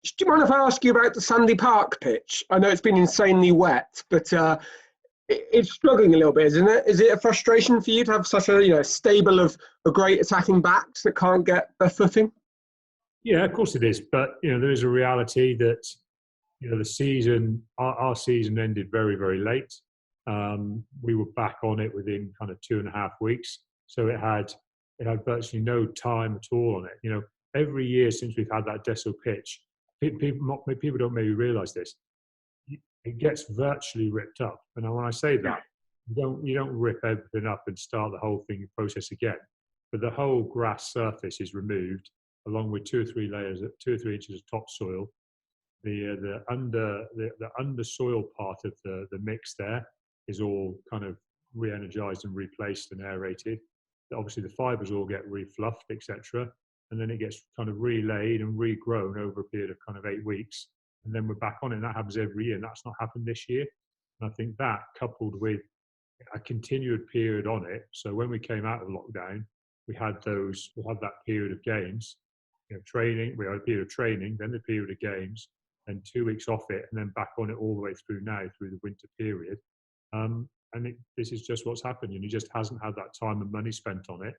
Do you mind if I ask you about the Sandy Park pitch? I know it's been insanely wet, but it's struggling a little bit, isn't it? Is it a frustration for you to have such a stable of great attacking backs that can't get their footing? Yeah, of course it is. But there is a reality that the season, our season ended very, very late. We were back on it within kind of 2.5 weeks, so it had virtually no time at all on it. Every year since we've had that Dessel pitch, people don't maybe realise this. It gets virtually ripped up, and when I say that, you don't rip everything up and start the whole thing process again. But the whole grass surface is removed, along with 2 or 3 layers, 2 or 3 inches of topsoil. The under soil part of the mix there is all kind of re-energized and replaced and aerated. Obviously, the fibers all get refluffed, etc., and then it gets kind of relaid and regrown over a period of kind of 8 weeks, and then we're back on it. And that happens every year, and that's not happened this year. And I think that, coupled with a continued period on it, so when we came out of lockdown, we had that period of games, training. We had a period of training, then the period of games, and 2 weeks off it, and then back on it all the way through now, through the winter period. This is just what's happened. He just hasn't had that time and money spent on it.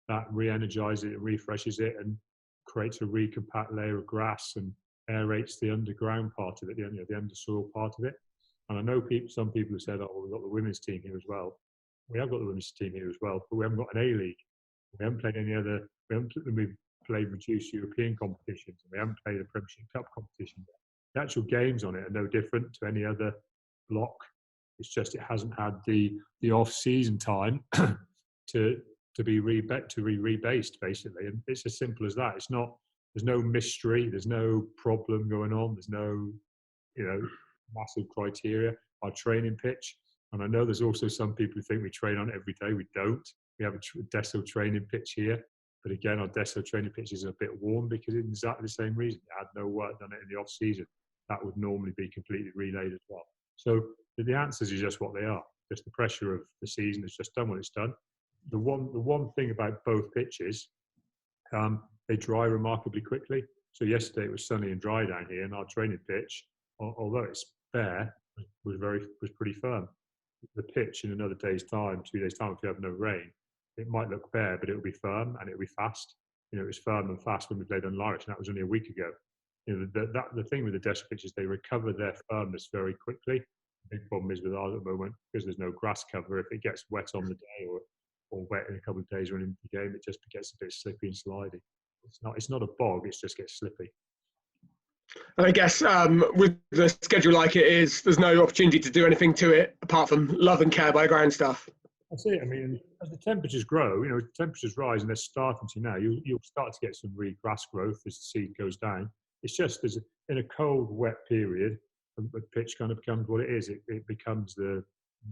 That re-energizes it, refreshes it, and creates a recompact layer of grass and aerates the underground part of it, the undersoil part of it. And I know some people have said, "Oh, we've got the women's team here as well." We have got the women's team here as well, but we haven't got an A-League. We haven't played any other. We've played reduced European competitions, and we haven't played a Premiership Cup competition. The actual games on it are no different to any other block. It's just it hasn't had the off-season time to be rebased, basically, and it's as simple as that. It's not. There's no mystery. There's no problem going on. There's no massive criteria. Our training pitch, and I know there's also some people who think we train on it every day. We don't. We have a Dessel training pitch here. But again, our Dessel training pitch is a bit warm because it's exactly the same reason. It had no work done in the off-season. That would normally be completely relayed as well. So the answers are just what they are. Just the pressure of the season has just done what it's done. The one thing about both pitches, they dry remarkably quickly. So yesterday it was sunny and dry down here, and our training pitch, although it's bare, was pretty firm. The pitch in another day's time, 2 days' time, if you have no rain, it might look bare, but it'll be firm and it'll be fast. It was firm and fast when we played on Larish, and that was only a week ago. The thing with the Dessel pitches, they recover their firmness very quickly. The big problem is with ours at the moment, because there's no grass cover. If it gets wet on the day or wet in a couple of days running the game, it just gets a bit slippy and slidey. It's not a bog; it just gets slippy. And I guess with the schedule like it is, there's no opportunity to do anything to it apart from love and care by ground staff. That's it. I mean, as the temperatures grow, temperatures rise, and they're starting to now. You'll start to get some regrass growth as the seed goes down. It's just in a cold, wet period, the pitch kind of becomes what it is. It becomes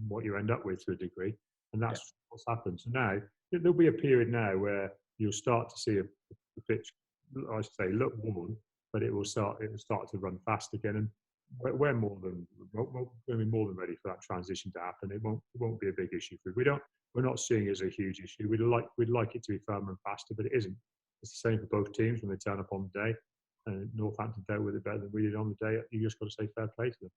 what you end up with to a degree, and that's what's happened. So now there'll be a period now where you'll start to see the pitch, I say, look warm, but it will start to run fast again, and we're going to be more than ready for that transition to happen. It won't be a big issue for us. We're not seeing it as a huge issue. We'd like it to be firmer and faster, but it isn't. It's the same for both teams when they turn up on the day. And Northampton dealt with it better than we did on the day. You just got to say fair play to them.